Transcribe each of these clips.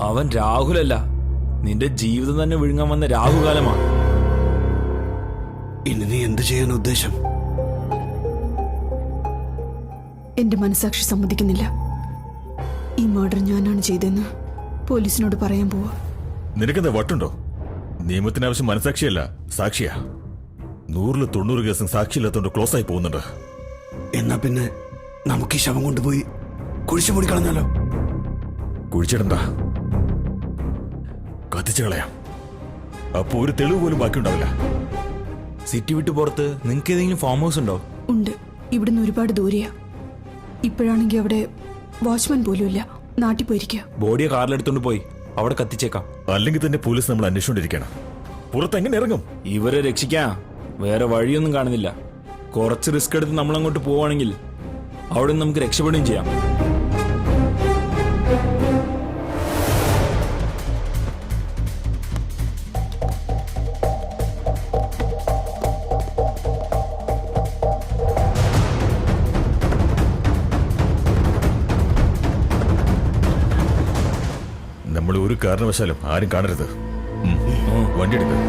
അവൻ രാഹുലല്ല, നിന്റെ ജീവിതം തന്നെ വിഴുങ്ങാൻ വന്ന രാഹുകാലമാ. ഇനി നീ എന്ത് ചെയ്യാൻ ഉദ്ദേശം? എന്റെ മനസാക്ഷി സമ്മതിക്കുന്നില്ല. ഈ മർഡർ ഞാനാണ് ചെയ്തതെന്ന് പോലീസിനോട് പറയാൻ പോവാ. നിനക്കെന്താ വട്ടുണ്ടോ? നിയമത്തിനാവശ്യം മനസാക്ഷിയല്ല, സാക്ഷിയാ. 100-90 കേസും സാക്ഷിയില്ലാത്തോണ്ട് ക്ലോസ് ആയി പോകുന്നുണ്ട്. എന്നാ പിന്നെ നമുക്ക് ഈ ശവം കൊണ്ടുപോയി കുഴിച്ചു മൂടിക്കളഞ്ഞാലോ? കുഴിച്ചിടണ്ട, കത്തിച്ചു കളയാം. അപ്പൊ ഒരു തെളിവ് പോലും ബാക്കിയുണ്ടാവില്ല. സിറ്റി വിട്ട് പുറത്ത് നിങ്ങൾക്ക് ഏതെങ്കിലും ഫാം ഹൗസ് ഉണ്ടോ? ഉണ്ട്, ഇവിടുന്ന് ഒരുപാട് ദൂരെയാ. ഇപ്പോഴാണെങ്കിൽ അവിടെ വാച്ച്മാൻ പോലും ഇല്ല, നാട്ടിൽ പോയിരിക്കുക. ബോഡിയെ കാറിലെടുത്തോണ്ട് പോയി അവിടെ കത്തിച്ചേക്കാം. അല്ലെങ്കിൽ തന്നെ പോലീസ് നമ്മൾ അന്വേഷിച്ചോണ്ടിരിക്കണം. പുറത്ത് എങ്ങനെ ഇറങ്ങും? ഇവരെ രക്ഷിക്കാൻ വേറെ വഴിയൊന്നും കാണുന്നില്ല. കുറച്ച് റിസ്ക് എടുത്ത് നമ്മളങ്ങോട്ട് പോവാണെങ്കിൽ അവിടെ നിന്ന് നമുക്ക് രക്ഷപ്പെടുകയും ചെയ്യാം. നമ്മൾ ഒരു കാരണവശാലും ആരും കാണരുത്. വണ്ടി എടുക്കുക.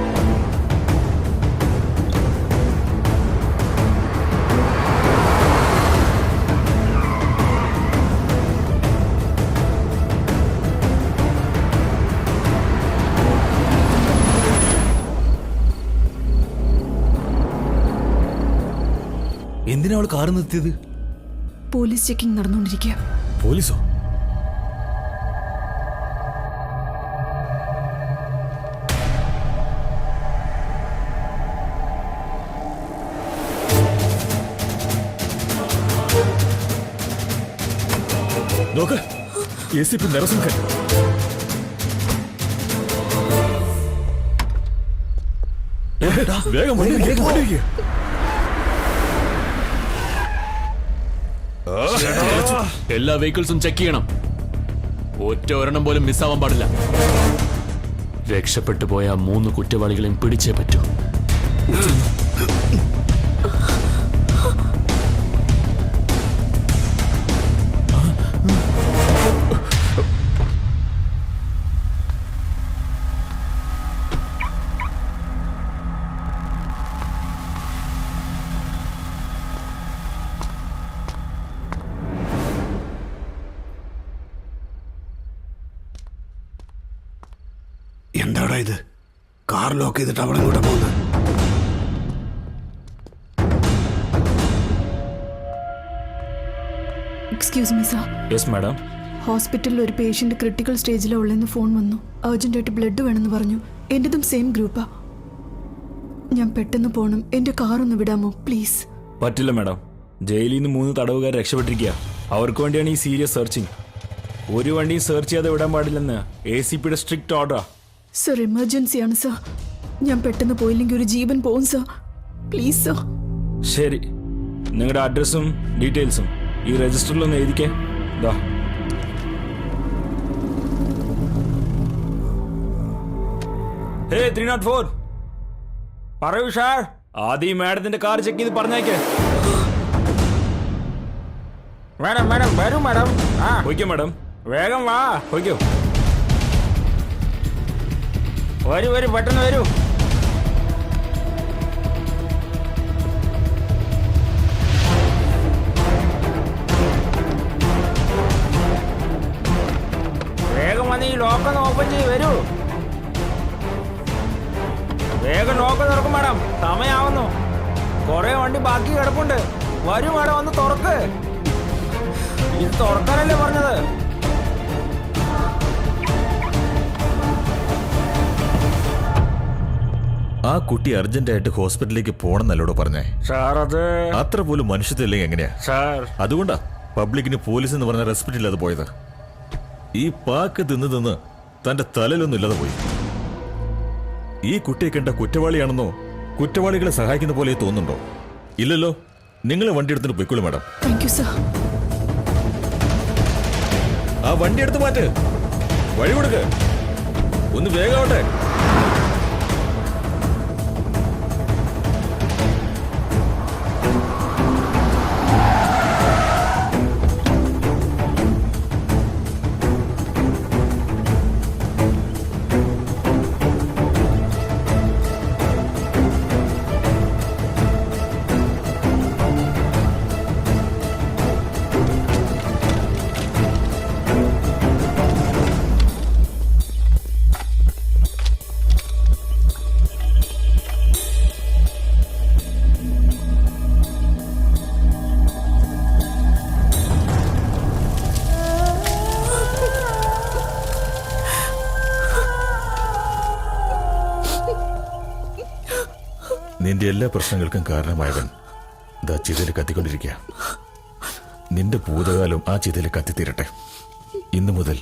എന്തിനാ അവൾ കാറ് നിർത്തിയത്? പോലീസ് ചെക്കിംഗ് നടന്നുകൊണ്ടിരിക്കുക. പോലീസോ? നോക്ക്, ACP നരസിംഹൻ. വേഗം വണ്ടിയിരിക്കുക. എല്ലാ വെഹിക്കിൾസും ചെക്ക് ചെയ്യണം. ഒറ്റ ഒരെണ്ണം പോലും മിസ്സാവാൻ പാടില്ല. രക്ഷപ്പെട്ടു പോയ 3 കുറ്റവാളികളെയും പിടിച്ചേ പറ്റൂ. എന്താടാ ഇത്? കാർ ലോക്ക് ചെയ്തിട്ട് അവിടെ കൂടെ പോകുന്നത്? Excuse me sir. Yes madam. ഹോസ്പിറ്റലിൽ ഒരു പേഷ്യന്റ് ക്രിട്ടിക്കൽ സ്റ്റേജിലാണ് ഉള്ളതെന്ന് ഫോൺ വന്നു. അർജന്റായിട്ട് ബ്ലഡ് വേണമെന്ന് പറഞ്ഞു. എന്റേതും സെയിം ഗ്രൂപ്പാ. ഞാൻ പെട്ടെന്ന് പോകണം. എന്റെ കാർ ഒന്ന് വിടാമോ പ്ലീസ്? പറ്റില്ല മാഡം. ജയിലിൽ നിന്ന് 3 തടവുകാർ രക്ഷപ്പെട്ടിരിക്കുക. അവർക്ക് വേണ്ടിയാണ് ഈ സീരിയസ് സെർച്ചിങ്. ഒരു വണ്ടിയും സെർച്ച് ചെയ്യാതെ വിടാൻ പാടില്ലെന്ന് ACPയുടെ സ്ട്രിക്റ്റ് ഓർഡറാ. സർ, എമർജൻസിയാണ് സർ. ഞാൻ പെട്ടെന്ന് പോയില്ലെങ്കിൽ ഒരു ജീവൻ പോകും സർ. Please sir. ശരി, നിങ്ങളുടെ അഡ്രസ്സും ഡീറ്റെയിൽസും ഈ രജിസ്റ്ററിലൊന്ന് എഴുതിക്കേ. ദാ. ഹേ 304, പറയൂ ഷാർ. ആദ്യം മാഡത്തിന്റെ കാർ ചെക്ക് ചെയ്ത് പറഞ്ഞേക്കേ. മാഡം മാഡം വരൂ മാഡം. പോയിക്കോ മാഡം, വേഗം വാ. പോയിക്കോ. വരൂ വരൂ, പെട്ടെന്ന് വരൂ. വേഗം വന്ന് ഈ ലോക്കൊന്ന് ഓപ്പൺ ചെയ്ത് വരൂ. വേഗം ലോക്ക് തുറക്കും മാഡം, സമയാവുന്നു. കുറെ വണ്ടി ബാക്കി കിടപ്പുണ്ട്. വരൂ മാഡം, ഒന്ന് തുറക്ക്. ഇത് തുറക്കാനല്ലേ പറഞ്ഞത്? ആ കുട്ടി അർജന്റായിട്ട് ഹോസ്പിറ്റലിലേക്ക് പോണെന്നല്ലോടോ പറഞ്ഞേ. സാർ അത് അത്ര പോലും മനുഷ്യത്തില്ലെങ്കിൽ എങ്ങനെയാ? സാർ അതുകൊണ്ടാ പബ്ലിക്കിന് പോലീസ് എന്ന് പറഞ്ഞ റെസ്പെക്ട് ഇല്ലാതെ പോയത്. ഈ പാക്ക് തിന്ന് തന്റെ തലയിലൊന്നും ഇല്ലാതെ പോയി. ഈ കുട്ടിയെ കണ്ട കുറ്റവാളിയാണെന്നോ കുറ്റവാളികളെ സഹായിക്കുന്ന പോലെ തോന്നുന്നുണ്ടോ? ഇല്ലല്ലോ. നിങ്ങൾ വണ്ടി എടുത്തിട്ട് പോയിക്കോളൂ മാഡം. Thank you sir. ആ വണ്ടി എടുത്ത് മാറ്റ്, വഴി കൊടുക്ക്. ഒന്ന് വേഗമാവട്ടെ. നിന്റെ എല്ലാ പ്രശ്നങ്ങൾക്കും കാരണമായവൻ ദാ ചിതയിൽ കത്തിക്കൊണ്ടിരിക്കുക. നിന്റെ ഭൂതകാലം ആ ചിതയിൽ കത്തിത്തീരട്ടെ. ഇന്നു മുതൽ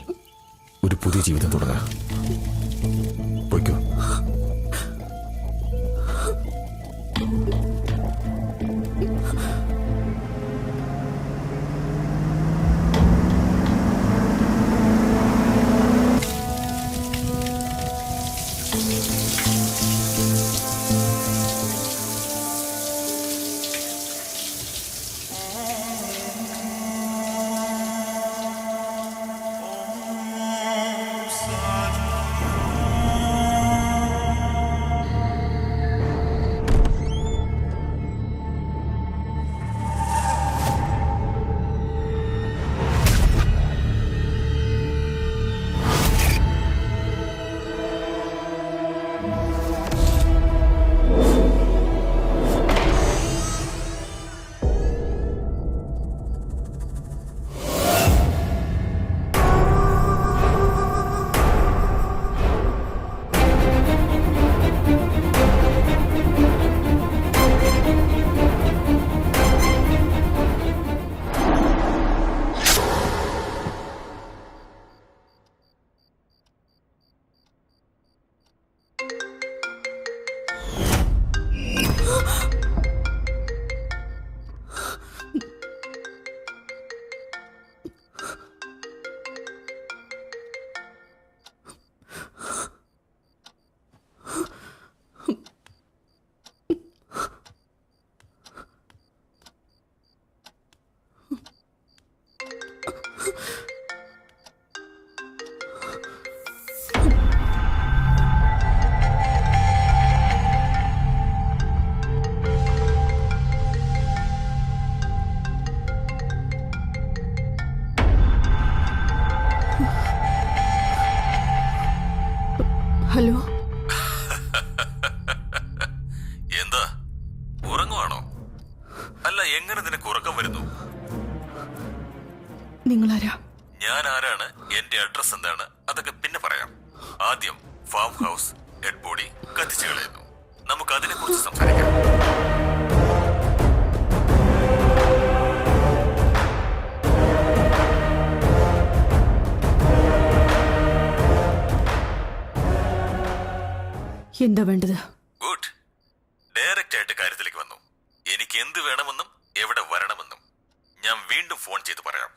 ഒരു പുതിയ ജീവിതം തുടങ്ങാം. പൊയ്ക്കോ. ഹലോ, എന്താ ഉറങ്ങുവാണോ? അല്ല, എങ്ങനെ നിനക്ക് ഉറക്കം വരുന്നു? നിങ്ങളാരാ? ഞാൻ ആരാണ്, എന്റെ അഡ്രസ് എന്താണ്, അതൊക്കെ പിന്നെ പറയാം. ആദ്യം ഫാം ഹൗസ് ഡെഡ് ബോഡി കത്തിച്ചു കളയുന്നു. നമുക്ക് അതിനെ കുറിച്ച് സംസാരിക്കാം. എന്താ വേണ്ടത്? ഗുഡ്. ഡയറക്റ്റ് ആയിട്ട് കാര്യത്തിലേക്ക് വന്നു. എനിക്ക് എന്ത് വേണമെന്നും എവിടെ വരണമെന്നും ഞാൻ വീണ്ടും ഫോൺ ചെയ്ത് പറയാം.